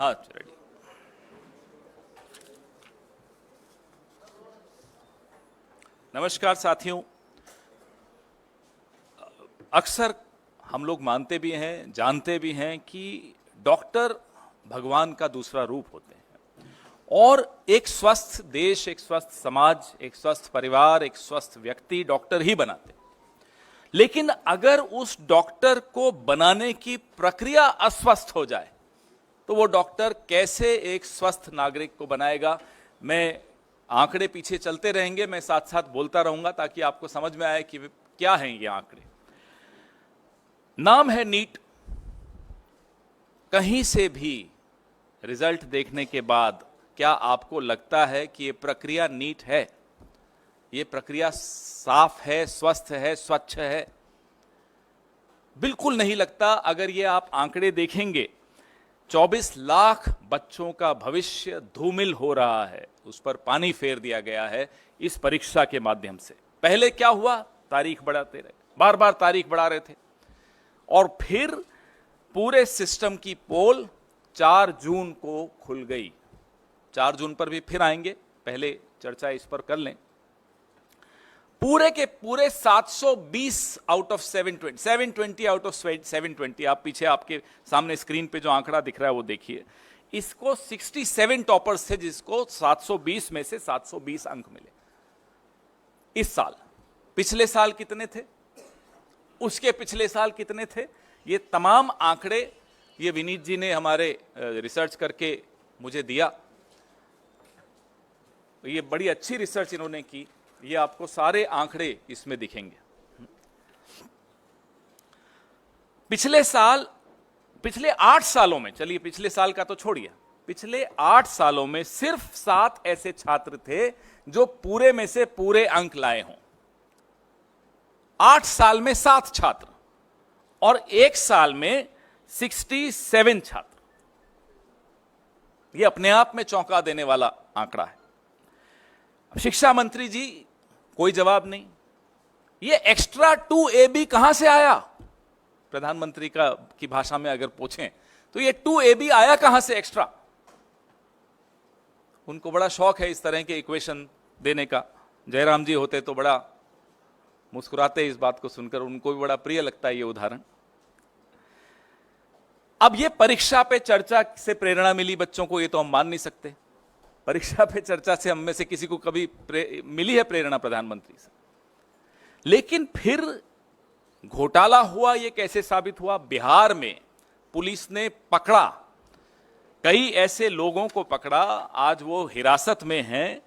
हाँ रेडी। नमस्कार साथियों, अक्सर हम लोग मानते भी हैं, जानते भी हैं कि डॉक्टर भगवान का दूसरा रूप होते हैं और एक स्वस्थ देश, एक स्वस्थ समाज, एक स्वस्थ परिवार, एक स्वस्थ व्यक्ति डॉक्टर ही बनाते हैं। लेकिन अगर उस डॉक्टर को बनाने की प्रक्रिया अस्वस्थ हो जाए तो वो डॉक्टर कैसे एक स्वस्थ नागरिक को बनाएगा? मैं आंकड़े पीछे चलते रहेंगे, मैं साथ साथ बोलता रहूंगा ताकि आपको समझ में आए कि क्या हैं ये आंकड़े। नाम है नीट। कहीं से भी रिजल्ट देखने के बाद क्या आपको लगता है कि ये प्रक्रिया नीट है, ये प्रक्रिया साफ है, स्वस्थ है, स्वच्छ है? बिल्कुल नहीं लगता। अगर ये आप आंकड़े देखेंगे, 24 लाख बच्चों का भविष्य धूमिल हो रहा है, उस पर पानी फेर दिया गया है इस परीक्षा के माध्यम से। पहले क्या हुआ? तारीख बढ़ाते रहे, बार बार तारीख बढ़ा रहे थे और फिर पूरे सिस्टम की पोल 4 जून को खुल गई। 4 जून पर भी फिर आएंगे, पहले चर्चा इस पर कर लें। पूरे के पूरे 720 आउट ऑफ 720 आउट ऑफ 720, आप पीछे आपके सामने स्क्रीन पे जो आंकड़ा दिख रहा है वो देखिए। इसको 67 टॉपर्स थे जिसको 720 में से 720 अंक मिले इस साल। पिछले साल कितने थे, उसके पिछले साल कितने थे? ये तमाम आंकड़े ये विनीत जी ने हमारे रिसर्च करके मुझे दिया। ये बड़ी अच्छी रिसर्च इन्होंने की, ये आपको सारे आंकड़े इसमें दिखेंगे। पिछले 8 सालों में, चलिए पिछले साल का तो छोड़िए, पिछले 8 सालों में सिर्फ 7 ऐसे छात्र थे जो पूरे में से पूरे अंक लाए हों। 8 साल में 7 छात्र और 1 साल में 67 छात्र। यह अपने आप में चौंका देने वाला आंकड़ा है। शिक्षा मंत्री जी कोई जवाब नहीं। ये एक्स्ट्रा 2AB कहां से आया? प्रधानमंत्री की भाषा में अगर पूछें तो ये 2AB आया कहां से एक्स्ट्रा? उनको बड़ा शौक है इस तरह के इक्वेशन देने का। जयराम जी होते तो बड़ा मुस्कुराते इस बात को सुनकर, उनको भी बड़ा प्रिय लगता है ये उदाहरण। अब ये परीक्षा पे चर्चा से प्रेरणा मिली बच्चों को, ये तो हम मान नहीं सकते। परीक्षा पे चर्चा से हम में से किसी को कभी मिली है प्रेरणा प्रधानमंत्री से? लेकिन फिर घोटाला हुआ। ये कैसे साबित हुआ? बिहार में पुलिस ने पकड़ा, कई ऐसे लोगों को पकड़ा, आज वो हिरासत में हैं,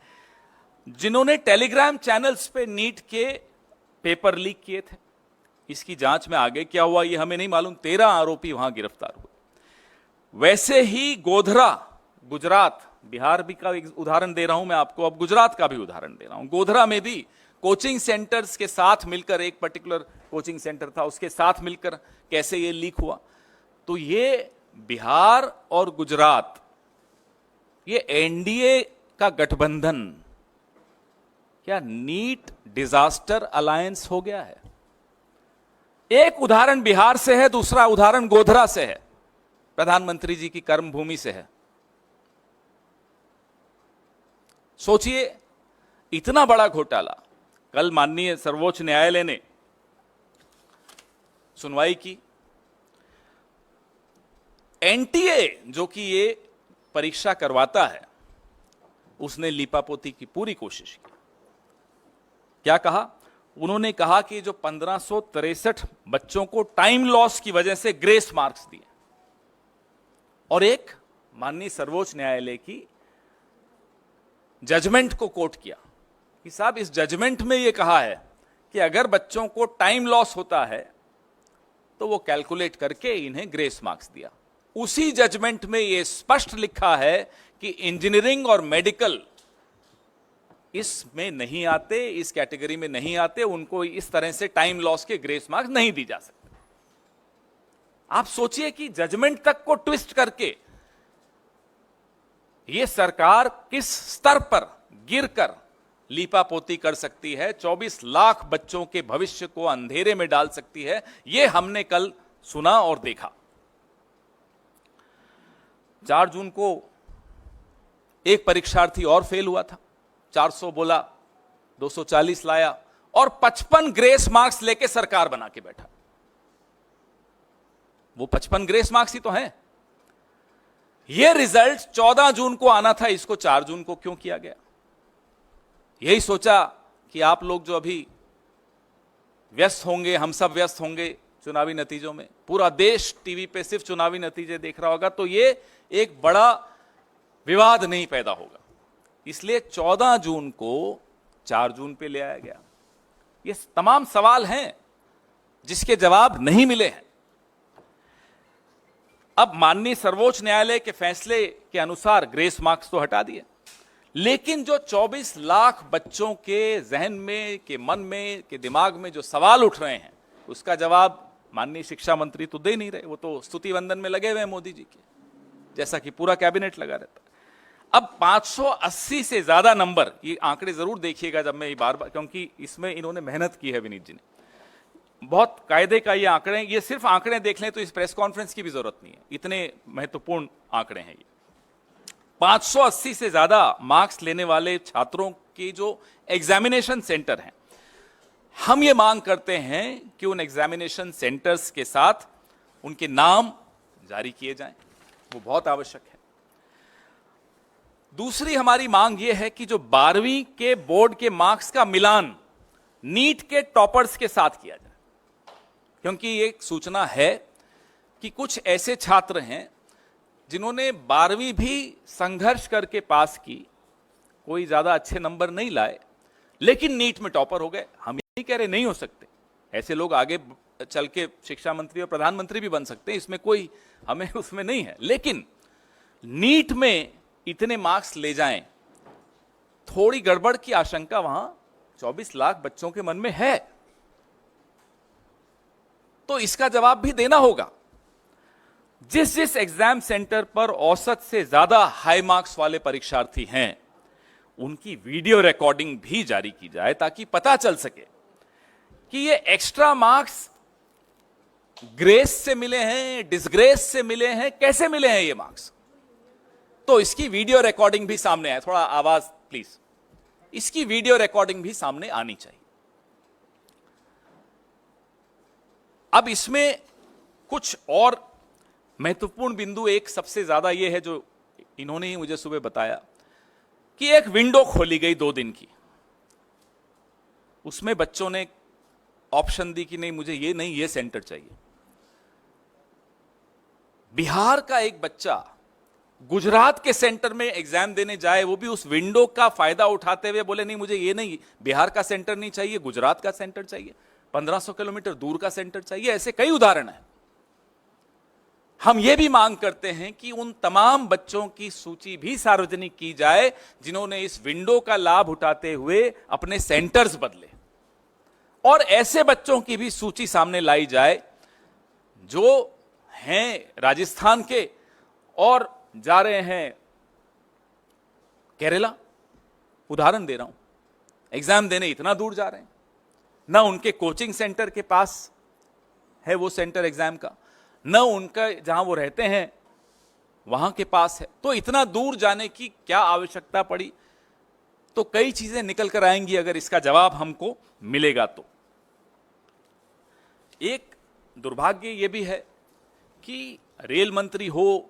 जिन्होंने टेलीग्राम चैनल्स पे नीट के पेपर लीक किए थे। इसकी जांच में आगे क्या हुआ ये हमें नहीं मालूम। 13 आरोपी वहां गिरफ्तार हुए। वैसे ही गोधरा, गुजरात, बिहार भी का एक उदाहरण दे रहा हूं मैं आपको, अब गुजरात का भी उदाहरण दे रहा हूं। गोधरा में भी कोचिंग सेंटर्स के साथ मिलकर, एक पर्टिकुलर कोचिंग सेंटर था, उसके साथ मिलकर कैसे ये लीक हुआ। तो ये बिहार और गुजरात, ये एनडीए का गठबंधन क्या नीट डिजास्टर अलायंस हो गया है? एक उदाहरण बिहार से है, दूसरा उदाहरण गोधरा से है, प्रधानमंत्री जी की कर्मभूमि से है। सोचिए, इतना बड़ा घोटाला। कल माननीय सर्वोच्च न्यायालय ने सुनवाई की। एनटीए जो कि ये परीक्षा करवाता है, उसने लीपापोती की पूरी कोशिश की। क्या कहा? उन्होंने कहा कि जो 1563 बच्चों को टाइम लॉस की वजह से ग्रेस मार्क्स दिए, और एक माननीय सर्वोच्च न्यायालय की जजमेंट को कोट किया कि साहब इस जजमेंट में यह कहा है कि अगर बच्चों को टाइम लॉस होता है तो वो कैलकुलेट करके इन्हें ग्रेस मार्क्स दिया। उसी जजमेंट में यह स्पष्ट लिखा है कि इंजीनियरिंग और मेडिकल इसमें नहीं आते, इस कैटेगरी में नहीं आते, उनको इस तरह से टाइम लॉस के ग्रेस मार्क्स नहीं दी जा सकते। आप सोचिए कि जजमेंट तक को ट्विस्ट करके यह सरकार किस स्तर पर गिरकर लीपापोती कर सकती है, 24 लाख बच्चों के भविष्य को अंधेरे में डाल सकती है। यह हमने कल सुना और देखा। 4 जून को एक परीक्षार्थी और फेल हुआ था, 400 बोला, 240 लाया और 55 ग्रेस मार्क्स लेके सरकार बना के बैठा। वो 55 ग्रेस मार्क्स ही तो हैं। ये रिजल्ट 14 जून को आना था, इसको 4 जून को क्यों किया गया? यही सोचा कि आप लोग जो अभी व्यस्त होंगे, हम सब व्यस्त होंगे चुनावी नतीजों में, पूरा देश टीवी पे सिर्फ चुनावी नतीजे देख रहा होगा, तो ये एक बड़ा विवाद नहीं पैदा होगा, इसलिए 14 जून को 4 जून पे ले आया गया। ये तमाम सवाल हैं जिसके जवाब नहीं मिले हैं। अब माननीय सर्वोच्च न्यायालय के फैसले के अनुसार ग्रेस मार्क्स तो हटा दिए, लेकिन जो 24 लाख बच्चों के जहन में, के मन में, के दिमाग में जो सवाल उठ रहे हैं, उसका जवाब माननीय शिक्षा मंत्री तो दे नहीं रहे। वो तो स्तुति वंदन में लगे हुए हैं मोदी जी के, जैसा कि पूरा कैबिनेट लगा रहता है। अब 580 से ज्यादा नंबर, ये आंकड़े जरूर देखिएगा जब मैं ये बार बार, क्योंकि इसमें इन्होंने मेहनत की है विनीत जी ने, बहुत कायदे का ये आंकड़े, ये सिर्फ आंकड़े देख लें तो इस प्रेस कॉन्फ्रेंस की भी जरूरत नहीं है, इतने महत्वपूर्ण आंकड़े हैं ये। 580 से ज्यादा मार्क्स लेने वाले छात्रों के जो एग्जामिनेशन सेंटर हैं, हम ये मांग करते हैं कि उन एग्जामिनेशन सेंटर्स के साथ उनके नाम जारी किए जाएं, वो बहुत आवश्यक है। दूसरी हमारी मांग ये है कि जो 12वीं के बोर्ड के मार्क्स का मिलान नीट के टॉपर्स के साथ किया जाए, क्योंकि एक सूचना है कि कुछ ऐसे छात्र हैं जिन्होंने 12वीं भी संघर्ष करके पास की, कोई ज्यादा अच्छे नंबर नहीं लाए, लेकिन नीट में टॉपर हो गए। हम ये कह रहे नहीं हो सकते, ऐसे लोग आगे चल के शिक्षा मंत्री और प्रधानमंत्री भी बन सकते हैं, इसमें कोई हमें उसमें नहीं है, लेकिन नीट में इतने मार्क्स ले जाएं, थोड़ी गड़बड़ की आशंका वहां 24 लाख बच्चों के मन में है, तो इसका जवाब भी देना होगा। जिस जिस एग्जाम सेंटर पर औसत से ज्यादा हाई मार्क्स वाले परीक्षार्थी हैं, उनकी वीडियो रिकॉर्डिंग भी जारी की जाए, ताकि पता चल सके कि ये एक्स्ट्रा मार्क्स ग्रेस से मिले हैं, डिसग्रेस से मिले हैं, कैसे मिले हैं ये मार्क्स। तो इसकी वीडियो रिकॉर्डिंग भी सामने आए, थोड़ा आवाज प्लीज, इसकी वीडियो रिकॉर्डिंग भी सामने आनी चाहिए। अब इसमें कुछ और महत्वपूर्ण बिंदु, एक सबसे ज्यादा यह है जो इन्होंने ही मुझे सुबह बताया कि एक विंडो खोली गई 2 दिन की, उसमें बच्चों ने ऑप्शन दी कि नहीं मुझे ये नहीं, ये सेंटर चाहिए। बिहार का एक बच्चा गुजरात के सेंटर में एग्जाम देने जाए, वो भी उस विंडो का फायदा उठाते हुए बोले नहीं मुझे ये नहीं, बिहार का सेंटर नहीं चाहिए, गुजरात का सेंटर चाहिए, 1500 किलोमीटर दूर का सेंटर चाहिए। ऐसे कई उदाहरण हैं। हम ये भी मांग करते हैं कि उन तमाम बच्चों की सूची भी सार्वजनिक की जाए जिन्होंने इस विंडो का लाभ उठाते हुए अपने सेंटर्स बदले, और ऐसे बच्चों की भी सूची सामने लाई जाए जो हैं राजस्थान के और जा रहे हैं केरला, उदाहरण दे रहा हूं, एग्जाम देने इतना दूर जा रहे हैं, ना उनके कोचिंग सेंटर के पास है वो सेंटर एग्जाम का, न उनका जहां वो रहते हैं वहां के पास है, तो इतना दूर जाने की क्या आवश्यकता पड़ी। तो कई चीजें निकल कर आएंगी अगर इसका जवाब हमको मिलेगा तो। एक दुर्भाग्य यह भी है कि रेल मंत्री हो,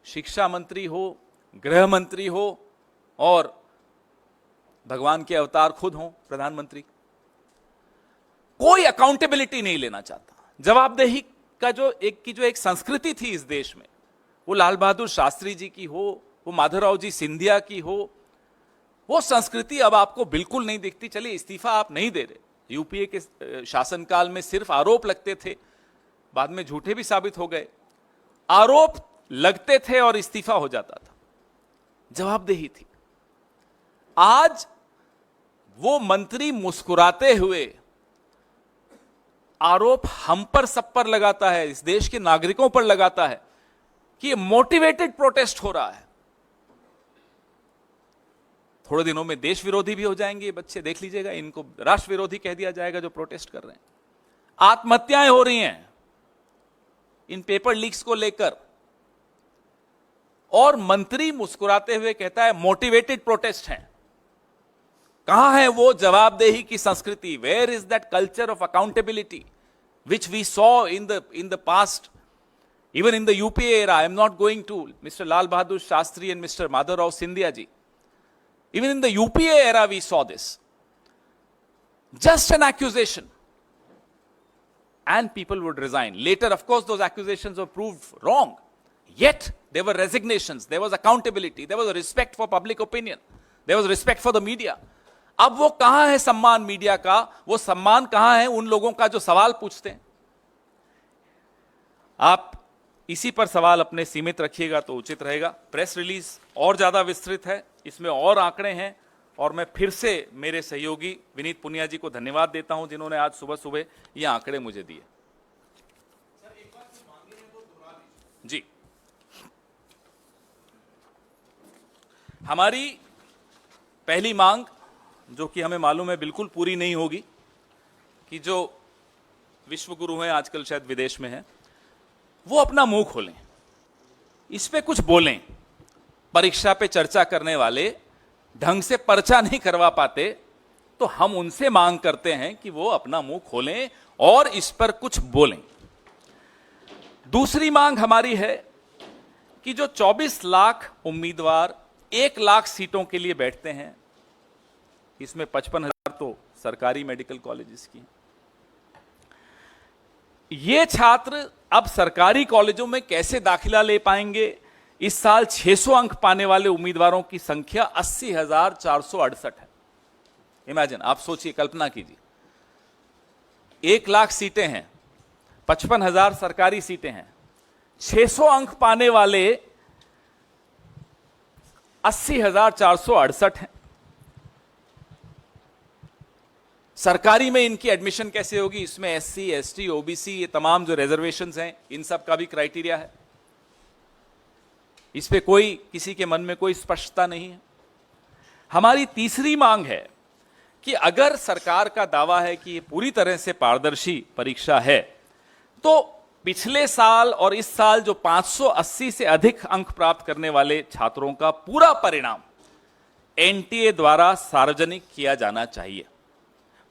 शिक्षा मंत्री हो, गृह मंत्री हो और भगवान के अवतार खुद हो प्रधानमंत्री, कोई अकाउंटेबिलिटी नहीं लेना चाहता। जवाबदेही का जो एक संस्कृति थी इस देश में, वो लाल बहादुर शास्त्री जी की हो, वो माधवराव जी सिंधिया की हो, वो संस्कृति अब आपको बिल्कुल नहीं दिखती। चलिए इस्तीफा आप नहीं दे रहे, यूपीए के शासनकाल में सिर्फ आरोप लगते थे, बाद में झूठे भी साबित हो गए, आरोप लगते थे और इस्तीफा हो जाता था, जवाबदेही थी। आज वो मंत्री मुस्कुराते हुए आरोप हम पर सब पर लगाता है, इस देश के नागरिकों पर लगाता है कि ये मोटिवेटेड प्रोटेस्ट हो रहा है। थोड़े दिनों में देश विरोधी भी हो जाएंगे ये बच्चे, देख लीजिएगा, इनको राष्ट्र विरोधी कह दिया जाएगा जो प्रोटेस्ट कर रहे हैं। आत्महत्याएं हो रही हैं इन पेपर लीक्स को लेकर, और मंत्री मुस्कुराते हुए कहता है मोटिवेटेड प्रोटेस्ट हैं। कहां है वो जवाबदेही की संस्कृति? Where is that culture of accountability which we saw in the past, even in the UPA era? I am not going to Mr. Lal Bahadur Shastri and Mr. Madhavrao Sindhya ji. Even in the UPA era we saw this. Just an accusation and people would resign. Later, of course, those accusations were proved wrong. Yet there were resignations, there was accountability, there was a respect for public opinion, there was respect for the media. अब वो कहां है सम्मान media का? वो सम्मान कहां है उन लोगों का जो सवाल पूछते हैं? आप इसी पर सवाल अपने सीमित रखिएगा तो उचित रहेगा। प्रेस रिलीज और ज्यादा विस्तृत है, इसमें और आंकड़े हैं, और मैं फिर से मेरे सहयोगी विनीत पुनिया जी को धन्यवाद देता हूं जिन्होंने आज सुबह सुबह ये आंकड़े मुझे दिए। जी, हमारी पहली मांग, जो कि हमें मालूम है बिल्कुल पूरी नहीं होगी, कि जो विश्व गुरु हैं आजकल शायद विदेश में हैं, वो अपना मुंह खोलें, इस पे कुछ बोलें। परीक्षा पे चर्चा करने वाले ढंग से पर्चा नहीं करवा पाते, तो हम उनसे मांग करते हैं कि वो अपना मुंह खोलें और इस पर कुछ बोलें। दूसरी मांग हमारी है कि जो 24 लाख उम्मीदवार 1 लाख सीटों के लिए बैठते हैं, इसमें 55,000 तो सरकारी मेडिकल कॉलेजेस की, ये छात्र अब सरकारी कॉलेजों में कैसे दाखिला ले पाएंगे? इस साल 600 अंक पाने वाले उम्मीदवारों की संख्या 80,468 है। इमेजिन, आप सोचिए, कल्पना कीजिए, 1 लाख सीटें हैं, 55,000 सरकारी सीटें हैं, 600 अंक पाने वाले 80,468 हैं। सरकारी में इनकी एडमिशन कैसे होगी? इसमें एससी, एसटी, ओबीसी, ये तमाम जो रिजर्वेशंस हैं, इन सब का भी क्राइटेरिया है। इस पे कोई, किसी के मन में कोई स्पष्टता नहीं है। हमारी तीसरी मांग है कि अगर सरकार का दावा है कि ये पूरी तरह से पारदर्शी परीक्षा है, तो पिछले साल और इस साल जो 580 से अधिक अंक प्राप्त करने वाले छात्रों का पूरा परिणाम एनटीए द्वारा सार्वजनिक किया जाना चाहिए।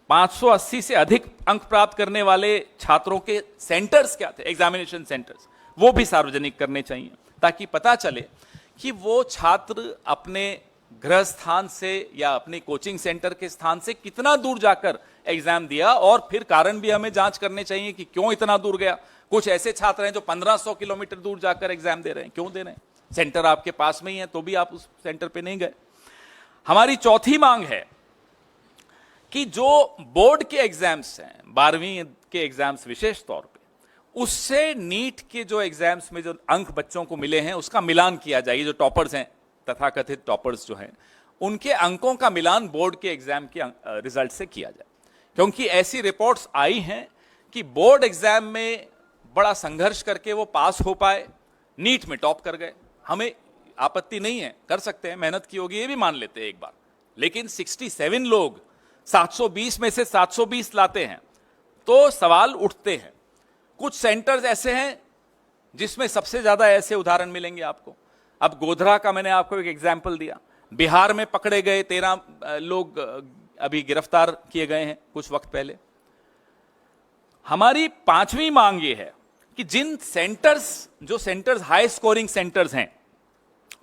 580 से अधिक अंक प्राप्त करने वाले छात्रों के सेंटर्स क्या थे, एग्जामिनेशन सेंटर्स, वो भी सार्वजनिक करने चाहिए, ताकि पता चले कि वो छात्र अपने गृह स्थान से या अपने कोचिंग सेंटर के स्थान से कितना दूर जाकर एग्जाम दिया, और फिर कारण भी हमें जांच करने चाहिए कि क्यों इतना दूर गया। कुछ ऐसे छात्र हैं जो 1500 किलोमीटर दूर जाकर एग्जाम दे रहे हैं, क्यों दे रहे हैं? सेंटर आपके पास में ही है तो भी आप उस सेंटर पे नहीं गए। हमारी चौथी मांग है कि जो बोर्ड के एग्जाम्स हैं, 12वीं के एग्जाम्स विशेष तौर पे, उससे नीट के जो एग्जाम्स में जो अंक बच्चों को मिले हैं उसका मिलान किया जाए। जो टॉपर्स हैं, तथाकथित टॉपर्स जो हैं, उनके अंकों का मिलान बोर्ड के एग्जाम के रिजल्ट से किया जाए। क्योंकि ऐसी रिपोर्ट्स आई हैं कि बोर्ड एग्जाम में बड़ा संघर्ष करके वो पास हो पाए, नीट में टॉप कर गए। हमें आपत्ति नहीं है, कर सकते हैं, मेहनत की होगी, ये भी मान लेते हैं एक बार, लेकिन 67 लोग 720 में से 720 लाते हैं तो सवाल उठते हैं। कुछ सेंटर्स ऐसे हैं जिसमें सबसे ज्यादा ऐसे उदाहरण मिलेंगे आपको। अब गोधरा का मैंने आपको एक एग्जाम्पल दिया, बिहार में पकड़े गए 13 लोग अभी गिरफ्तार किए गए हैं कुछ वक्त पहले। हमारी पांचवी मांग ये है कि जिन सेंटर्स, जो सेंटर्स हाई स्कोरिंग सेंटर्स हैं,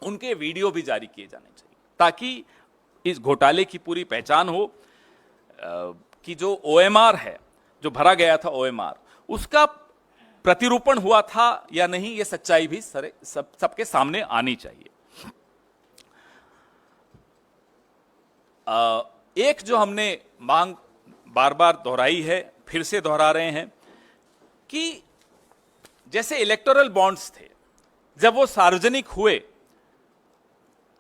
उनके वीडियो भी जारी किए जाने चाहिए, ताकि इस घोटाले की पूरी पहचान हो कि जो ओएमआर है, जो भरा गया था ओएमआर, उसका प्रतिरूपण हुआ था या नहीं, ये सच्चाई भी सबके सामने आनी चाहिए। एक जो हमने मांग बार बार दोहराई है, फिर से दोहरा रहे हैं, कि जैसे इलेक्टोरल बॉन्ड्स थे, जब वो सार्वजनिक हुए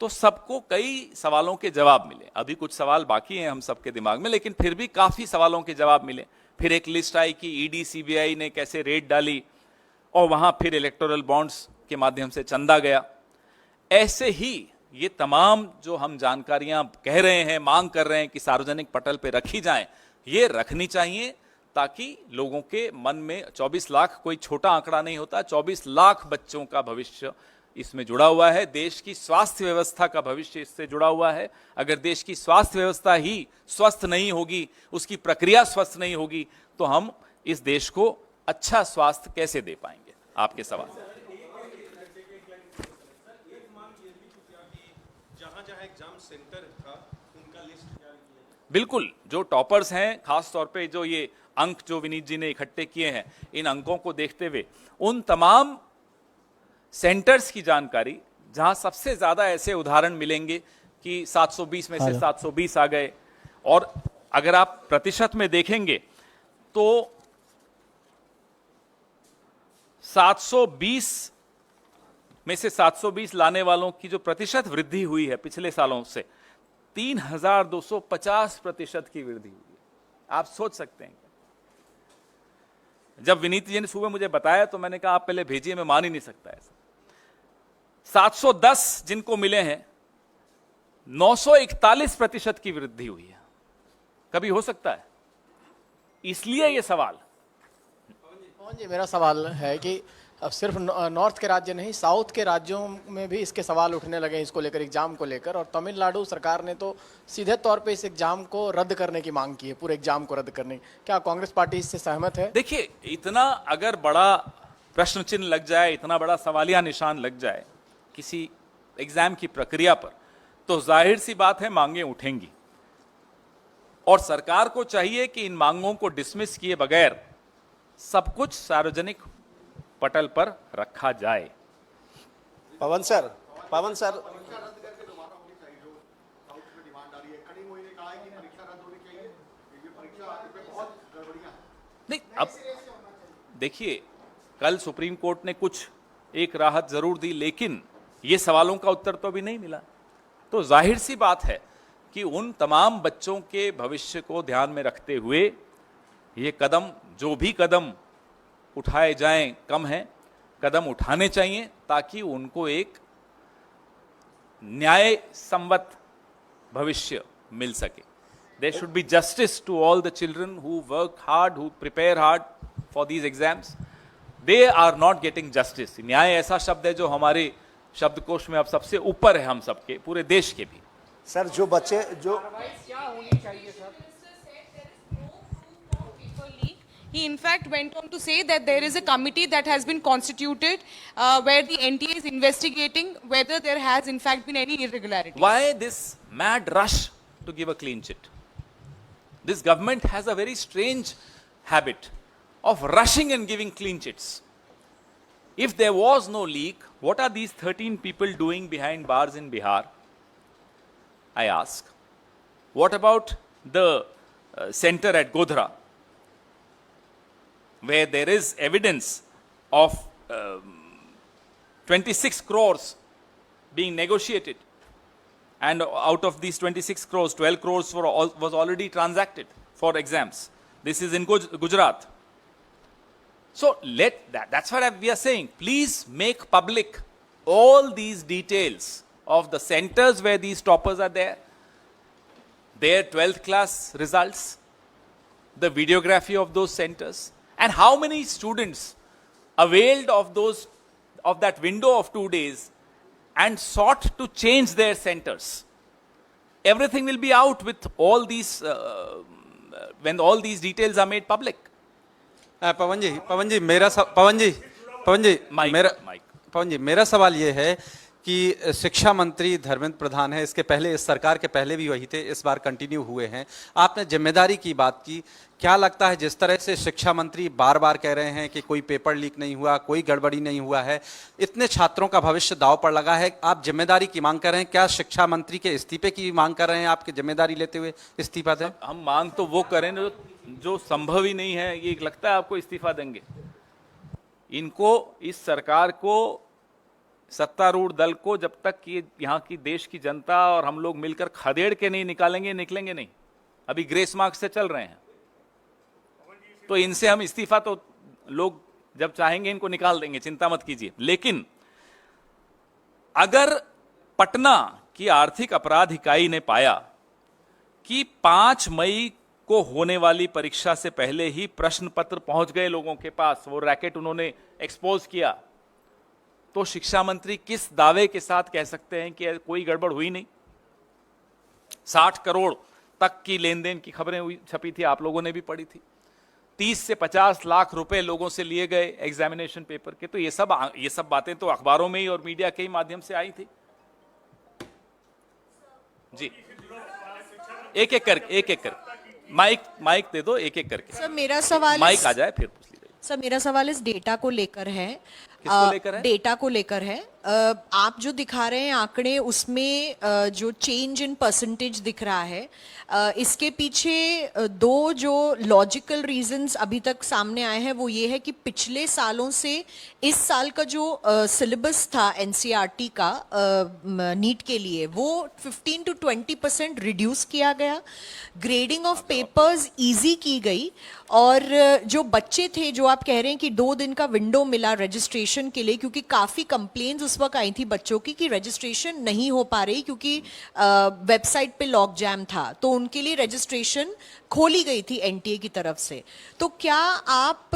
तो सबको कई सवालों के जवाब मिले। अभी कुछ सवाल बाकी हैं हम सबके दिमाग में, लेकिन फिर भी काफी सवालों के जवाब मिले। फिर एक लिस्ट आई कि ईडी सीबीआई ने कैसे रेड डाली, और वहां फिर इलेक्टोरल बॉन्ड्स के माध्यम से चंदा गया। ऐसे ही ये तमाम जो हम जानकारियां कह रहे हैं, मांग कर रहे हैं कि सार्वजनिक पटल पे रखी जाएं, ये रखनी चाहिए, ताकि लोगों के मन में 24 लाख कोई छोटा आंकड़ा नहीं होता, 24 लाख बच्चों का भविष्य इसमें जुड़ा हुआ है। देश की स्वास्थ्य व्यवस्था का भविष्य इससे जुड़ा हुआ है। अगर देश की स्वास्थ्य व्यवस्था ही स्वस्थ नहीं होगी, उसकी प्रक्रिया स्वस्थ नहीं होगी, तो हम इस देश को अच्छा स्वास्थ्य कैसे दे पाएंगे? आपके सवाल। जहां एग्जाम सेंटर था उनका लिस्ट बिल्कुल, जो टॉपर्स हैं, खास तौर पे जो ये अंक जो विनीत जी ने इकट्ठे किए हैं, इन अंकों को देखते हुए उन तमाम सेंटर्स की जानकारी जहां सबसे ज्यादा ऐसे उदाहरण मिलेंगे कि 720 में से 720 आ गए, और अगर आप प्रतिशत में देखेंगे तो 720 में से 720 लाने वालों की जो प्रतिशत वृद्धि हुई है पिछले सालों से, 3250% की वृद्धि हुई है। आप सोच सकते हैं। जब विनीत जी ने सुबह मुझे बताया तो मैंने कहा आप पहले भेजिए, मैं मान ही नहीं सकता ऐसा। 710 जिनको मिले हैं, 941% की वृद्धि हुई है। कभी हो सकता है? इसलिए यह सवाल। पवन जी, मेरा सवाल है कि अब सिर्फ नॉर्थ के राज्य नहीं, साउथ के राज्यों में भी इसके सवाल उठने लगे इसको लेकर, एग्जाम को लेकर, और तमिलनाडु सरकार ने तो सीधे तौर पे इस एग्जाम को रद्द करने की मांग की है, पूरे एग्जाम को रद्द करने की। क्या कांग्रेस पार्टी इससे सहमत है? देखिए, इतना अगर बड़ा प्रश्न चिन्ह लग जाए, इतना बड़ा सवालिया निशान लग जाए किसी एग्जाम की प्रक्रिया पर, तो जाहिर सी बात है मांगे उठेंगी, और सरकार को चाहिए कि इन मांगों को डिसमिस किए बगैर सब कुछ सार्वजनिक पटल पर रखा जाए। पवन सर नहीं, अब देखिए, कल सुप्रीम कोर्ट ने कुछ एक राहत जरूर दी, लेकिन ये सवालों का उत्तर तो अभी नहीं मिला। तो जाहिर सी बात है कि उन तमाम बच्चों के भविष्य को ध्यान में रखते हुए ये कदम, जो भी कदम उठाए जाएं, कम है, कदम उठाने चाहिए ताकि उनको एक न्याय संवत भविष्य मिल सके। There should be justice to all the children who work hard, who prepare hard for these exams. They are not getting justice. न्याय ऐसा शब्द है जो हमारे शब्दकोश में अब सबसे ऊपर है, हम सबके, पूरे देश के भी। सर, जो बच्चे जो क्या होनी चाहिए sir? He in fact went on to say that there is a committee that has been constituted where the NTA is investigating whether there has in fact been any irregularity. Why this mad rush to give a clean chit? This government has a very strange habit of rushing and giving clean chits. If there was no leak, what are these 13 people doing behind bars in Bihar? I ask. What about the center at Godhra, where there is evidence of 26 crores being negotiated, and out of these 26 crores, 12 crores was already transacted for exams. This is in Gujarat. So that's what we are saying. Please make public all these details of the centers where these toppers are there, their 12th class results, the videography of those centers, and how many students availed of that window of 2 days and sought to change their centers. Everything will be out with all these when all these details are made public. पवन जी मेरा सवाल ये है कि शिक्षा मंत्री धर्मेंद्र प्रधान है, इसके पहले, इस सरकार के पहले भी वही थे, इस बार कंटिन्यू हुए हैं। आपने जिम्मेदारी की बात की, क्या लगता है जिस तरह से शिक्षा मंत्री बार बार कह रहे हैं कि कोई पेपर लीक नहीं हुआ, कोई गड़बड़ी नहीं हुआ है, इतने छात्रों का भविष्य दांव पर लगा है, आप जिम्मेदारी की मांग कर रहे हैं, क्या शिक्षा मंत्री के इस्तीफे की मांग कर रहे हैं? आपकी जिम्मेदारी लेते हुए इस्तीफा दें? हम मांग तो वो करें जो संभव ही नहीं है। ये लगता है आपको इस्तीफा देंगे? इनको, इस सरकार को, सत्तारूढ़ दल को, जब तक ये यहाँ की देश की जनता और हम लोग मिलकर खदेड़ के नहीं निकालेंगे, निकलेंगे नहीं। अभी ग्रेस मार्क्स से चल रहे हैं, तो इनसे हम इस्तीफा तो लोग जब चाहेंगे इनको निकाल देंगे, चिंता मत कीजिए। लेकिन अगर पटना की आर्थिक अपराध इकाई ने पाया कि 5 मई को होने वाली परीक्षा से पहले ही प्रश्न पत्र पहुंच गए लोगों के पास, वो रैकेट उन्होंने एक्सपोज किया, तो शिक्षा मंत्री किस दावे के साथ कह सकते हैं कि कोई गड़बड़ हुई नहीं? 60 करोड़ तक की लेन देन की खबरें हुई, छपी थी, आप लोगों ने भी पढ़ी थी। 30 से 50 लाख रुपए लोगों से लिए गए एग्जामिनेशन पेपर के। तो ये सब बातें तो अखबारों में ही और मीडिया के ही माध्यम से आई थी। जी, एक एक कर माइक दे दो, एक एक करके। सर मेरा सवाल माइक आ जाए फिर पूछ लीजिए। सर मेरा सवाल इस डेटा को लेकर है। किसको लेकर है? डेटा को लेकर है। आप जो दिखा रहे हैं आंकड़े, उसमें जो चेंज इन परसेंटेज दिख रहा है, इसके पीछे दो जो लॉजिकल रीजंस अभी तक सामने आए हैं वो ये है कि पिछले सालों से इस साल का जो सिलेबस था एनसीईआरटी का नीट के लिए, वो 15 to 20% रिड्यूस किया गया, ग्रेडिंग ऑफ पेपर्स इजी की गई, और जो बच्चे थे, जो आप कह रहे हैं कि 2 दिन का विंडो मिला रजिस्ट्रेशन के लिए, क्योंकि काफी कंप्लेंट्स उस वक्त आई थी बच्चों की कि रजिस्ट्रेशन नहीं हो पा रही क्योंकि वेबसाइट पे लॉक जैम था, तो उनके लिए रजिस्ट्रेशन खोली गई थी एनटीए की तरफ से। तो क्या आप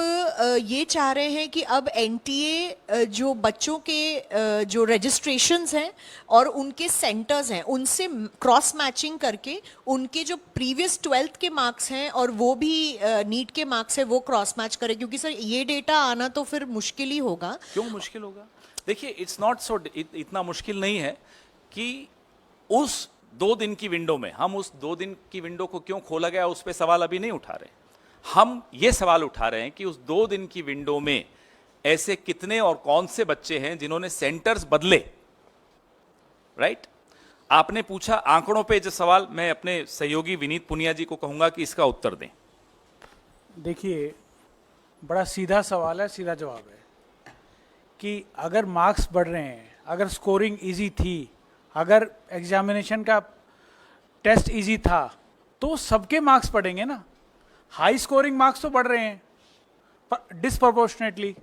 ये चाह रहे हैं कि अब एनटीए जो बच्चों के जो रजिस्ट्रेशंस हैं और उनके सेंटर्स हैं, उनसे क्रॉस मैचिंग करके उनके जो प्रीवियस 12th के मार्क्स हैं और वो भी नीट के मार्क्स है वो क्रॉस मैच करें? क्योंकि सर ये डेटा आना तो फिर मुश्किल ही होगा। क्यों मुश्किल होगा? देखिए, इट्स नॉट सो, इतना मुश्किल नहीं है कि उस 2 दिन की विंडो में, हम उस 2 दिन की विंडो को क्यों खोला गया उस पर सवाल अभी नहीं उठा रहे। हम ये सवाल उठा रहे हैं कि उस 2 दिन की विंडो में ऐसे कितने और कौन से बच्चे हैं जिन्होंने सेंटर्स बदले, राइट? आपने पूछा आंकड़ों पे जो सवाल, मैं अपने सहयोगी विनीत पुनिया जी को कहूंगा कि इसका उत्तर दें। देखिए, बड़ा सीधा सवाल है, सीधा जवाब है कि अगर मार्क्स बढ़ रहे हैं, अगर स्कोरिंग इजी थी, अगर एग्जामिनेशन का टेस्ट इजी था, तो सबके मार्क्स बढ़ेंगे ना। हाई स्कोरिंग मार्क्स तो बढ़ रहे हैं पर डिस्प्रोपोर्शनेटली।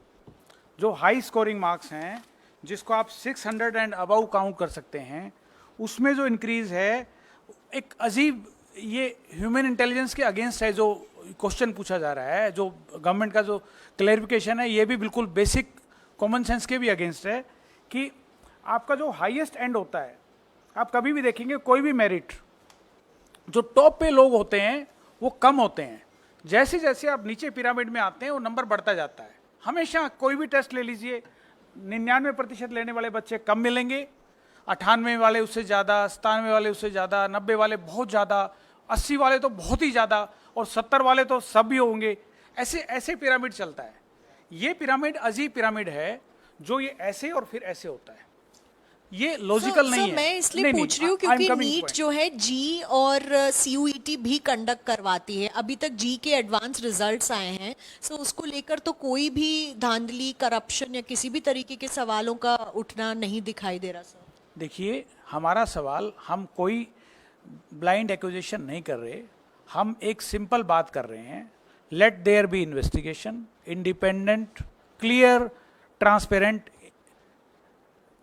जो हाई स्कोरिंग मार्क्स हैं, जिसको आप 600 एंड अबव काउंट कर सकते हैं, उसमें जो इंक्रीज है एक अजीब, ये ह्यूमन इंटेलिजेंस के अगेंस्ट है। जो क्वेश्चन पूछा जा रहा है, जो गवर्नमेंट का जो क्लैरिफिकेशन है, ये भी बिल्कुल बेसिक कॉमन सेंस के भी अगेंस्ट है कि आपका जो हाईएस्ट एंड होता है, आप कभी भी देखेंगे कोई भी मेरिट, जो टॉप पे लोग होते हैं वो कम होते हैं। जैसे जैसे आप नीचे पिरामिड में आते हैं वो नंबर बढ़ता जाता है। हमेशा कोई भी टेस्ट ले लीजिए, 99% लेने वाले बच्चे कम मिलेंगे, 98 वाले उससे ज़्यादा, 97 वाले उससे ज़्यादा, 90 वाले बहुत ज़्यादा, 80 वाले तो बहुत ही ज़्यादा, और 70 वाले तो सब भी होंगे। ऐसे ऐसे पिरामिड चलता है। ये पिरामिड अजीब पिरामिड है, जो ये ऐसे और फिर ऐसे होता है। ये लॉजिकल नहीं है। मैं इसलिए पूछ रही हूँ क्योंकि नीट जो है जी और सीयूईटी भी कंडक्ट करवाती है। अभी तक जी के एडवांस रिजल्ट्स आए हैं, सो उसको लेकर तो कोई भी धांधली, करप्शन या किसी भी तरीके के सवालों का उठना नहीं दिखाई दे रहा सर। देखिए, हमारा सवाल, हम कोई ब्लाइंड एक्यूजेशन नहीं कर रहे, हम एक सिंपल बात कर रहे हैं। Let there be investigation, independent, clear, transparent,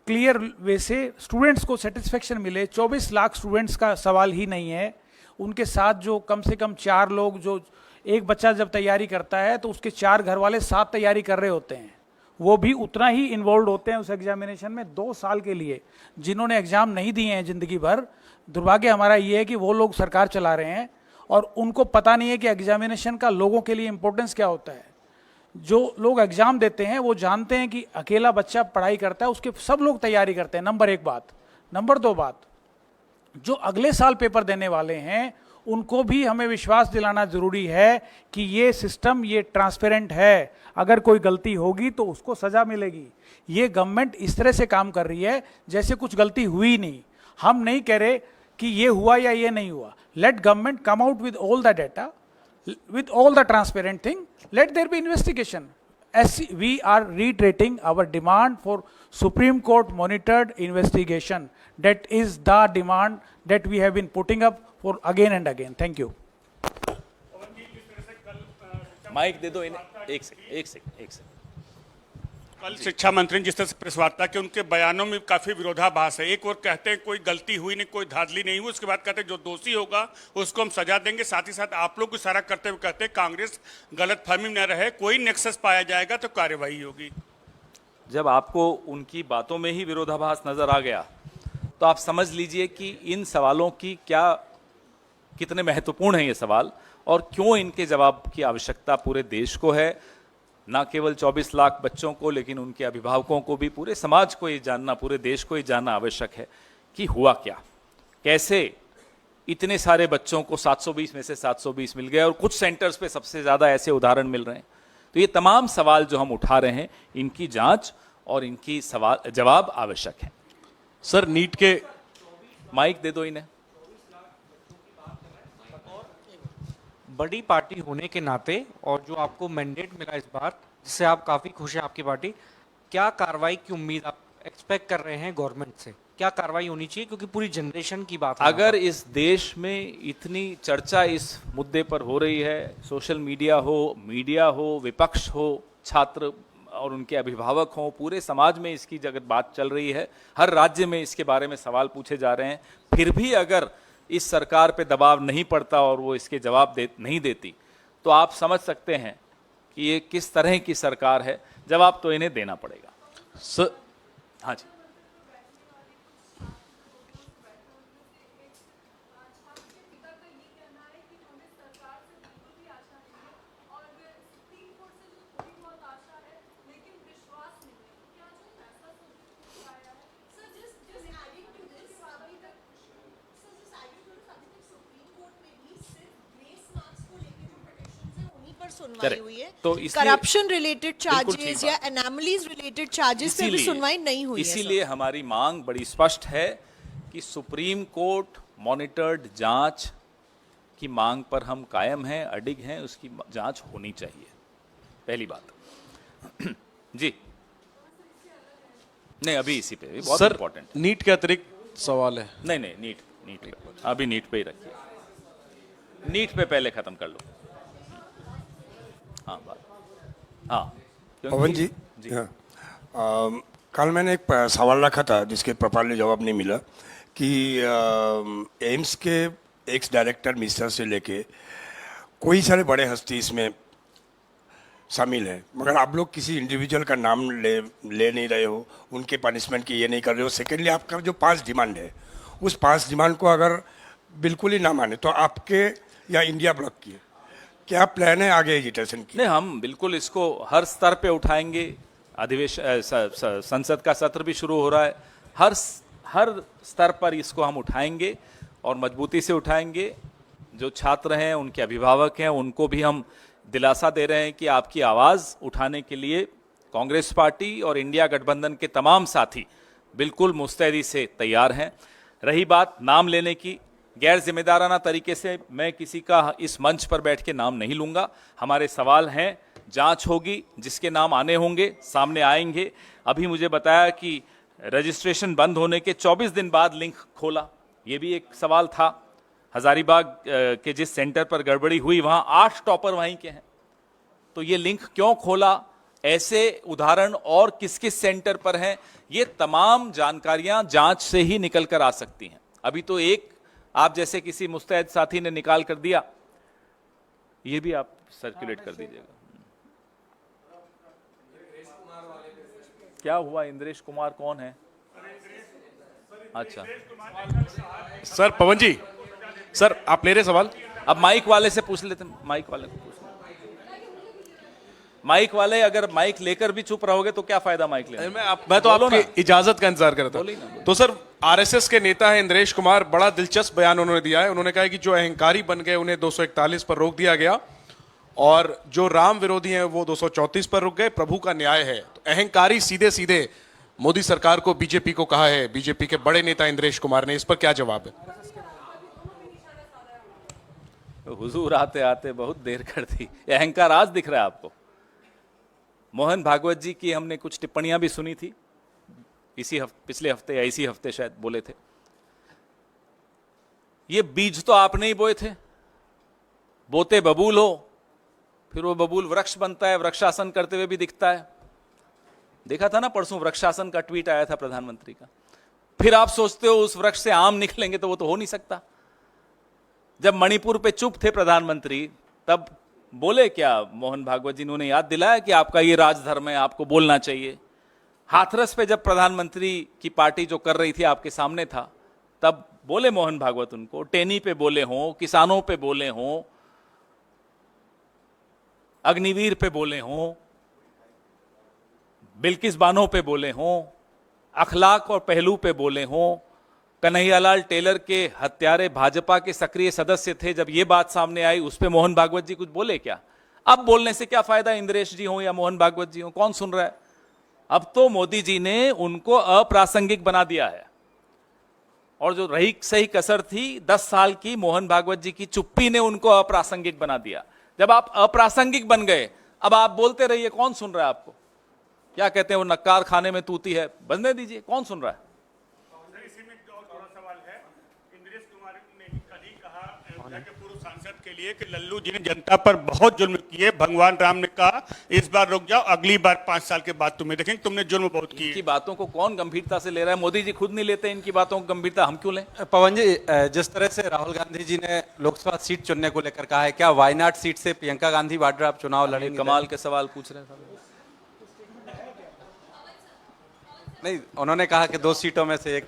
clear way से स्टूडेंट्स को सेटिस्फेक्शन मिले। 24 लाख स्टूडेंट्स का सवाल ही नहीं है, उनके साथ जो कम से कम 4 लोग, जो एक बच्चा जब तैयारी करता है तो उसके 4 घर वाले साथ तैयारी कर रहे होते हैं, वो भी उतना ही इन्वॉल्व होते हैं उस एग्जामिनेशन में 2 साल के लिए। जिन्होंने एग्जाम नहीं दिए हैं जिंदगी भर, दुर्भाग्य हमारा ये है कि वो लोग सरकार चला रहे हैं और उनको पता नहीं है कि एग्जामिनेशन का लोगों के लिए इंपॉर्टेंस क्या होता है। जो लोग एग्जाम देते हैं वो जानते हैं कि अकेला बच्चा पढ़ाई करता है, उसके सब लोग तैयारी करते हैं। नंबर 1 बात। नंबर 2 बात, जो अगले साल पेपर देने वाले हैं उनको भी हमें विश्वास दिलाना जरूरी है कि ये सिस्टम, ये ट्रांसपेरेंट है। अगर कोई गलती होगी तो उसको सजा मिलेगी। ये गवर्नमेंट इस तरह से काम कर रही है जैसे कुछ गलती हुई नहीं। हम नहीं कह रहे कि ये हुआ या ये नहीं हुआ। Let government come out with all the data, with all the transparent thing, let there be investigation. As we are reiterating our demand for Supreme Court monitored investigation. That is the demand that we have been putting up for again and again. Thank you. Mic दे दो इन्हें। एक second. कल शिक्षा मंत्री ने जिस तरह से प्रेस वार्ता की, उनके बयानों में काफी विरोधाभास है। एक और कहते हैं कोई गलती हुई नहीं, कोई धांधली नहीं हुई, उसके बाद कहते हैं जो दोषी होगा उसको हम सजा देंगे। साथ ही साथ आप लोग को इशारा करते हुए कहते हैं कांग्रेस गलतफहमी में न रहे, कोई नेक्सस पाया जाएगा तो कार्रवाई होगी। जब आपको उनकी बातों में ही विरोधाभास नजर आ गया तो आप समझ लीजिए कि इन सवालों की कितने महत्वपूर्ण हैं ये सवाल और क्यों इनके जवाब की आवश्यकता पूरे देश को है, ना केवल 24 लाख बच्चों को लेकिन उनके अभिभावकों को भी, पूरे समाज को ये जानना, पूरे देश को ये जानना आवश्यक है कि हुआ क्या, कैसे इतने सारे बच्चों को 720 में से 720 मिल गए और कुछ सेंटर्स पे सबसे ज्यादा ऐसे उदाहरण मिल रहे हैं। तो ये तमाम सवाल जो हम उठा रहे हैं, इनकी जांच और इनकी जवाब आवश्यक है। सर नीट के माइक दे दो इन्हें। बड़ी पार्टी होने के नाते और जो आपको मैंडेट मिला इस बार, जिससे आप काफी खुश है आपकी पार्टी, क्या कार्रवाई की उम्मीद आप एक्सपेक्ट कर रहे हैं गवर्नमेंट से? क्या कार्रवाई होनी चाहिए, क्योंकि पूरी जनरेशन की बात है। अगर इस देश में इतनी चर्चा इस मुद्दे पर हो रही है, सोशल मीडिया हो, विपक्ष हो, छात्र और उनके अभिभावक हों, पूरे समाज में इसकी जगत बात चल रही है, हर राज्य में इसके बारे में सवाल पूछे जा रहे हैं, फिर भी अगर इस सरकार पे दबाव नहीं पड़ता और वो इसके जवाब नहीं देती, तो आप समझ सकते हैं कि ये किस तरह की सरकार है। जवाब तो इन्हें देना पड़ेगा। सर हाँ जी। सुनवाई Correct. हुई है, तो इसलिए- करप्शन रिलेटेड बिल्कुल ठीक चार्जेस बात। या एनामलीज रिलेटेड चार्जेस पे भी सुनवाई नहीं हुई है। इसीलिए हमारी मांग बड़ी स्पष्ट है कि सुप्रीम कोर्ट मॉनिटर्ड जांच की मांग पर हम कायम हैं, अडिग हैं, उसकी जांच होनी चाहिए, पहली बात। जी नहीं, अभी इसी पे बहुत सर इंपॉर्टेंट। नीट के अतिरिक्त सवाल है। नहीं नीट पे अभी नीट पे ही रखिए, नीट पे पहले खत्म कर लो। हाँ क्योंकि- पवन जी, हाँ, कल मैंने एक सवाल रखा था जिसके प्रॉपरली जवाब नहीं मिला कि एम्स के एक्स डायरेक्टर मिस्टर से लेके कोई सारे बड़े हस्ती इसमें शामिल है, मगर आप लोग किसी इंडिविजुअल का नाम ले नहीं रहे हो, उनके पनिशमेंट की ये नहीं कर रहे हो। सेकेंडली, आपका जो 5 डिमांड है, उस 5 डिमांड को अगर बिल्कुल ही ना माने तो आपके या इंडिया ब्लॉक की क्या प्लान है आगे एजिटेशन की? नहीं, हम बिल्कुल इसको हर स्तर पे उठाएंगे। अधिवेशन संसद का सत्र भी शुरू हो रहा है, हर स्तर पर इसको हम उठाएंगे और मजबूती से उठाएंगे। जो छात्र हैं, उनके अभिभावक हैं, उनको भी हम दिलासा दे रहे हैं कि आपकी आवाज़ उठाने के लिए कांग्रेस पार्टी और इंडिया गठबंधन के तमाम साथी बिल्कुल मुस्तैदी से तैयार हैं। रही बात नाम लेने की, गैर जिम्मेदाराना तरीके से मैं किसी का इस मंच पर बैठ के नाम नहीं लूंगा। हमारे सवाल हैं, जांच होगी, जिसके नाम आने होंगे सामने आएंगे। अभी मुझे बताया कि रजिस्ट्रेशन बंद होने के 24 दिन बाद लिंक खोला, ये भी एक सवाल था। हजारीबाग के जिस सेंटर पर गड़बड़ी हुई वहां 8 टॉपर वहीं के हैं, तो ये लिंक क्यों खोला, ऐसे उदाहरण और किस किस सेंटर पर हैं, ये तमाम जानकारियां जांच से ही निकल कर आ सकती हैं। अभी तो एक आप जैसे किसी मुस्तैद साथी ने निकाल कर दिया, ये भी आप सर्कुलेट कर दीजिएगा। क्या हुआ? इंद्रेश कुमार कौन है? अच्छा, सर पवन जी, सर आप ले रहे सवाल? अब माइक वाले से पूछ लेते, माइक वाले को पूछ लेते। माइक वाले, अगर माइक लेकर भी चुप रहोगे तो क्या फायदा माइक लेने? मैं तो बोलो आपकी इजाजत का इंतजार कर रहा बोलिए ना, था। तो सर आरएसएस के नेता है इंद्रेश कुमार, बड़ा दिलचस्प बयान उन्होंने दिया है। उन्होंने कहा है कि जो अहंकारी बन गए उन्हें 241 पर रोक दिया गया और जो राम विरोधी हैं वो 234 पर रुक गए। प्रभु का न्याय है। तो अहंकारी सीधे सीधे मोदी सरकार को, बीजेपी को कहा है, बीजेपी के बड़े नेता इंद्रेश कुमार ने। इस पर क्या जवाब है? हुजूर आते आते बहुत देर कर दी। अहंकार आज दिख रहा है आपको? मोहन भागवत जी की हमने कुछ टिप्पणियां भी सुनी थी पिछले हफ्ते या इसी हफ्ते शायद बोले थे। ये बीज तो आपने ही बोए थे, बोते बबूल हो, फिर वो बबूल वृक्ष बनता है, वृक्षासन करते हुए भी दिखता है। देखा था ना परसों वृक्षासन का ट्वीट आया था प्रधानमंत्री का। फिर आप सोचते हो उस वृक्ष से आम निकलेंगे, तो वो तो हो नहीं सकता। जब मणिपुर पे चुप थे प्रधानमंत्री, तब बोले क्या मोहन भागवत जी? उन्होंने याद दिलाया कि आपका ये राजधर्म है, आपको बोलना चाहिए। हाथरस पे जब प्रधानमंत्री की पार्टी जो कर रही थी आपके सामने था, तब बोले मोहन भागवत उनको, टेनी पे बोले हों, किसानों पे बोले हों, अग्निवीर पे बोले हों, बिल्किस बानो पे बोले हों, अखलाक और पहलू पे बोले हों, कन्हैयालाल टेलर के हत्यारे भाजपा के सक्रिय सदस्य थे, जब ये बात सामने आई उस पे मोहन भागवत जी कुछ बोले क्या? अब बोलने से क्या फायदा, इंद्रेश जी हो या मोहन भागवत जी हो, कौन सुन रहा है? अब तो मोदी जी ने उनको अप्रासंगिक बना दिया है, और जो रही सही कसर थी 10 साल की, मोहन भागवत जी की चुप्पी ने उनको अप्रासंगिक बना दिया। जब आप अप्रासंगिक बन गए, अब आप बोलते रहिए, कौन सुन रहा है आपको? क्या कहते हैं वो, नक्कार खाने में तूती है, बंदने दीजिए, कौन सुन रहा है? इसी में एक और थोड़ा सवाल है। इंद्रेश कुमार ने ही कल ही कहा अयोध्या के पूर्व सांसद के लिए कि लल्लू जी ने जनता पर बहुत जुल्म किए। भगवान राम ने कहा इस बार रुक जाओ, अगली बार 5 साल के बाद तुम्हें देखेंगे, तुमने जुल्म बहुत किए। इनकी बातों को कौन गंभीरता से ले रहा है? मोदी जी खुद नहीं लेते इनकी बातों को गंभीरता, हम क्यों लें? पवन जी, जिस तरह से राहुल गांधी जी ने लोकसभा सीट चुनने को लेकर कहा है, क्या वायनाड सीट से प्रियंका गांधी वाड्रा आप चुनाव लड़ेंगे? कमाल के सवाल पूछ रहे हैं। नहीं, उन्होंने कहा कि 2 सीटों में से एक।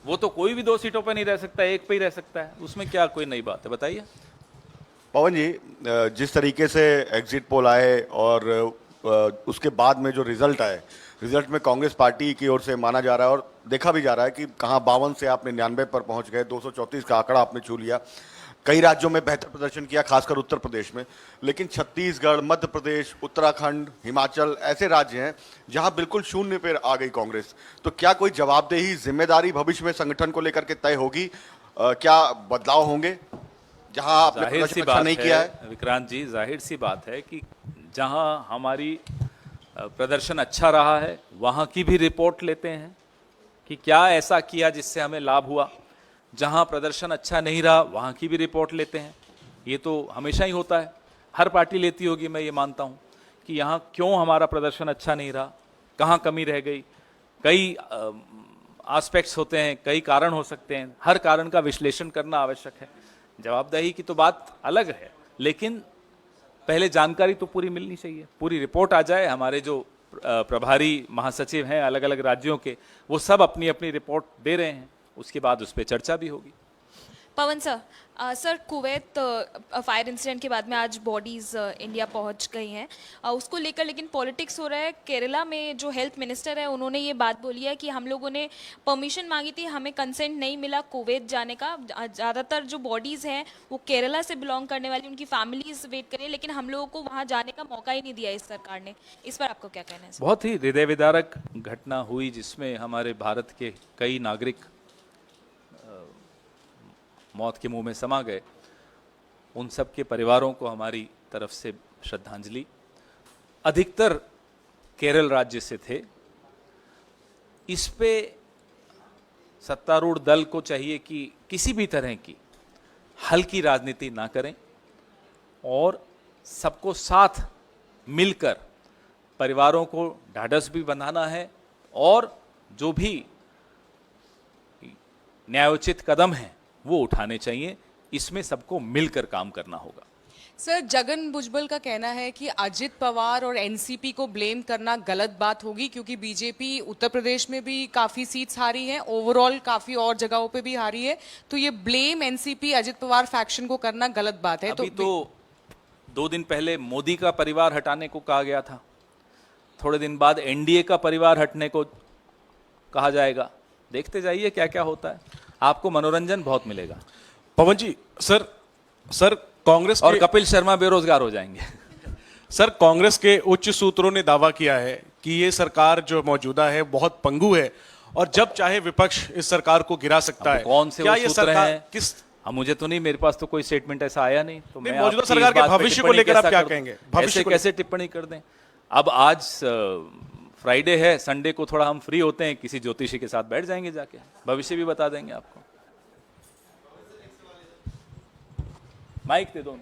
वो तो कोई भी 2 सीटों पे नहीं रह सकता, एक पे ही रह सकता है, उसमें क्या कोई नई बात है, बताइए। पवन जी, जिस तरीके से एग्जिट पोल आए और उसके बाद में जो रिजल्ट आए, रिजल्ट में कांग्रेस पार्टी की ओर से माना जा रहा है और देखा भी जा रहा है कि कहां 52 से आप 99 पर पहुंच गए, 234 का आंकड़ा आपने छू लिया। कई राज्यों में बेहतर प्रदर्शन किया, खासकर उत्तर प्रदेश में, लेकिन छत्तीसगढ़, मध्य प्रदेश, उत्तराखंड, हिमाचल ऐसे राज्य हैं जहां बिल्कुल शून्य पर आ गई कांग्रेस। तो क्या कोई जवाबदेही, जिम्मेदारी भविष्य में संगठन को लेकर के तय होगी? क्या बदलाव होंगे जहां आपने जाहिर सी अच्छा बात नहीं किया है? विक्रांत जी, जाहिर सी बात है कि जहां हमारी प्रदर्शन अच्छा रहा है वहां की भी रिपोर्ट लेते हैं कि क्या ऐसा किया जिससे हमें लाभ हुआ। जहां प्रदर्शन अच्छा नहीं रहा वहां की भी रिपोर्ट लेते हैं। ये तो हमेशा ही होता है, हर पार्टी लेती होगी, मैं ये मानता हूं कि यहाँ क्यों हमारा प्रदर्शन अच्छा नहीं रहा, कहाँ कमी रह गई। कई एस्पेक्ट्स होते हैं, कई कारण हो सकते हैं, हर कारण का विश्लेषण करना आवश्यक है। जवाबदेही की तो बात अलग है, लेकिन पहले जानकारी तो पूरी मिलनी चाहिए, पूरी रिपोर्ट आ जाए। हमारे जो प्रभारी महासचिव हैं अलग अलग राज्यों के, वो सब अपनी अपनी रिपोर्ट दे रहे हैं, उसके बाद उस पर चर्चा भी होगी। Pawan sir, sir Kuwait fire incident के बाद में आज बॉडीज इंडिया पहुंच गई हैं, उसको लेकर लेकिन पॉलिटिक्स हो रहा है। केरला में जो हेल्थ मिनिस्टर है उन्होंने ये बात बोली है कि हम लोगों ने परमिशन मांगी थी, हमें कंसेंट नहीं मिला कुवैत जाने का। ज़्यादातर जो बॉडीज़ हैं वो केरला से बिलोंग करने वाली, उनकी फैमिलीज वेट करें, लेकिन हम लोगों को वहाँ जाने का मौका ही नहीं दिया इस सरकार ने। इस पर आपको क्या कहना है? बहुत ही हृदय विदारक घटना हुई जिसमें हमारे भारत के कई नागरिक मौत के मुंह में समा गए। उन सब के परिवारों को हमारी तरफ से श्रद्धांजलि। अधिकतर केरल राज्य से थे। इस पे सत्तारूढ़ दल को चाहिए कि किसी भी तरह की हल्की राजनीति ना करें और सबको साथ मिलकर परिवारों को ढाढ़स भी बंधाना है, और जो भी न्यायोचित कदम हैं वो उठाने चाहिए। इसमें सबको मिलकर काम करना होगा। सर, जगन भुजबल का कहना है कि अजित पवार और एनसीपी को ब्लेम करना गलत बात होगी, क्योंकि बीजेपी उत्तर प्रदेश में भी काफी सीट्स हारी है, ओवरऑल काफी और जगहों पे भी हारी है, तो ये blame NCP Ajit Pawar faction को करना गलत बात है। अभी तो 2 दिन पहले मोदी का परिवार हटाने को कहा गया था, थोड़े दिन बाद एनडीए का परिवार हटने को कहा जाएगा। देखते जाइए क्या क्या होता है, आपको मनोरंजन बहुत मिलेगा। पवन जी, सर कांग्रेस और कपिल शर्मा बेरोजगार हो जाएंगे। सर, कांग्रेस के उच्च सूत्रों ने दावा किया है कि ये सरकार जो मौजूदा है बहुत पंगु है और जब चाहे विपक्ष इस सरकार को गिरा सकता है। कौन से क्या वो ये सूत्र सरकार हैं? किस मुझे तो नहीं, मेरे पास तो कोई स्टेटमेंट ऐसा आया नहीं। तो मैं मौजूदा आपकी सरकार इस के बात पे भविष्य को टिप्पणी लेकर आप कैसा क्या कर दूं? कहेंगे? भविष्य ऐसे को कैसे टिप्पणी कर दें? अब आज फ्राइडे है, संडे को थोड़ा हम फ्री होते हैं, किसी ज्योतिषी के साथ बैठ जाएंगे, जाके भविष्य भी बता देंगे आपको। माइक दे दो।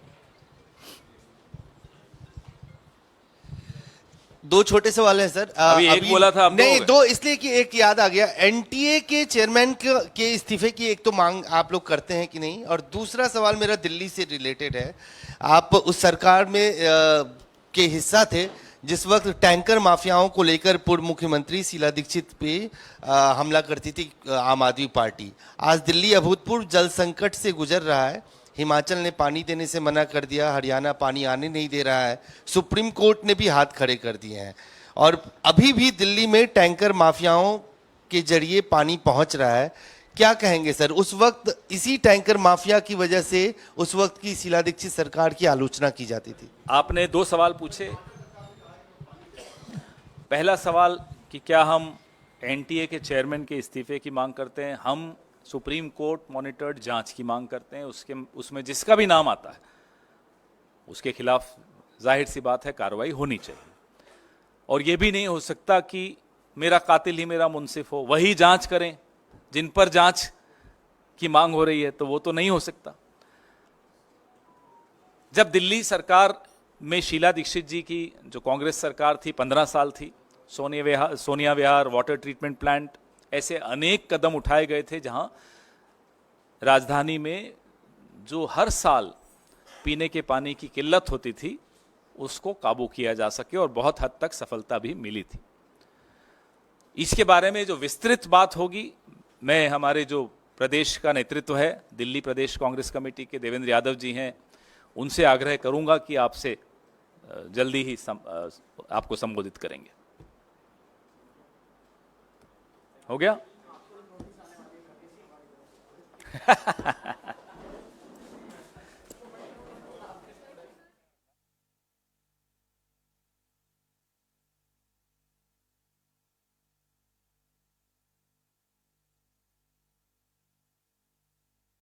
2 छोटे सवाल है सर। अभी एक बोला था, अब नहीं, 2 इसलिए कि एक याद आ गया। एनटीए के चेयरमैन के इस्तीफे की एक तो मांग आप लोग करते हैं कि नहीं, और दूसरा सवाल मेरा दिल्ली से रिलेटेड है। आप उस सरकार में के हिस्सा थे जिस वक्त टैंकर माफियाओं को लेकर पूर्व मुख्यमंत्री शीला दीक्षित पे हमला करती थी आम आदमी पार्टी, आज दिल्ली अभूतपूर्व जल संकट से गुजर रहा है। हिमाचल ने पानी देने से मना कर दिया, हरियाणा पानी आने नहीं दे रहा है, सुप्रीम कोर्ट ने भी हाथ खड़े कर दिए हैं और अभी भी दिल्ली में टैंकर माफियाओं के जरिए पानी पहुंच रहा है। क्या कहेंगे सर? उस वक्त इसी टैंकर माफिया की वजह से उस वक्त की शीला दीक्षित सरकार की आलोचना की जाती थी। आपने 2 सवाल पूछे। पहला सवाल कि क्या हम एनटीए के चेयरमैन के इस्तीफे की मांग करते हैं? हम सुप्रीम कोर्ट मॉनिटर्ड जांच की मांग करते हैं। उसमें जिसका भी नाम आता है उसके खिलाफ जाहिर सी बात है कार्रवाई होनी चाहिए। और यह भी नहीं हो सकता कि मेरा कातिल ही मेरा मुंसिफ हो, वही जांच करें जिन पर जांच की मांग हो रही है, तो वो तो नहीं हो सकता। जब दिल्ली सरकार में शीला दीक्षित जी की जो कांग्रेस सरकार थी 15 साल थी, सोनिया विहार, वाटर ट्रीटमेंट प्लांट, ऐसे अनेक कदम उठाए गए थे जहां राजधानी में जो हर साल पीने के पानी की किल्लत होती थी उसको काबू किया जा सके और बहुत हद तक सफलता भी मिली थी। इसके बारे में जो विस्तृत बात होगी, मैं हमारे जो प्रदेश का नेतृत्व है, दिल्ली प्रदेश कांग्रेस कमेटी के देवेंद्र यादव जी हैं, उनसे आग्रह करूंगा कि आपसे जल्दी ही आपको संबोधित करेंगे। हो गया?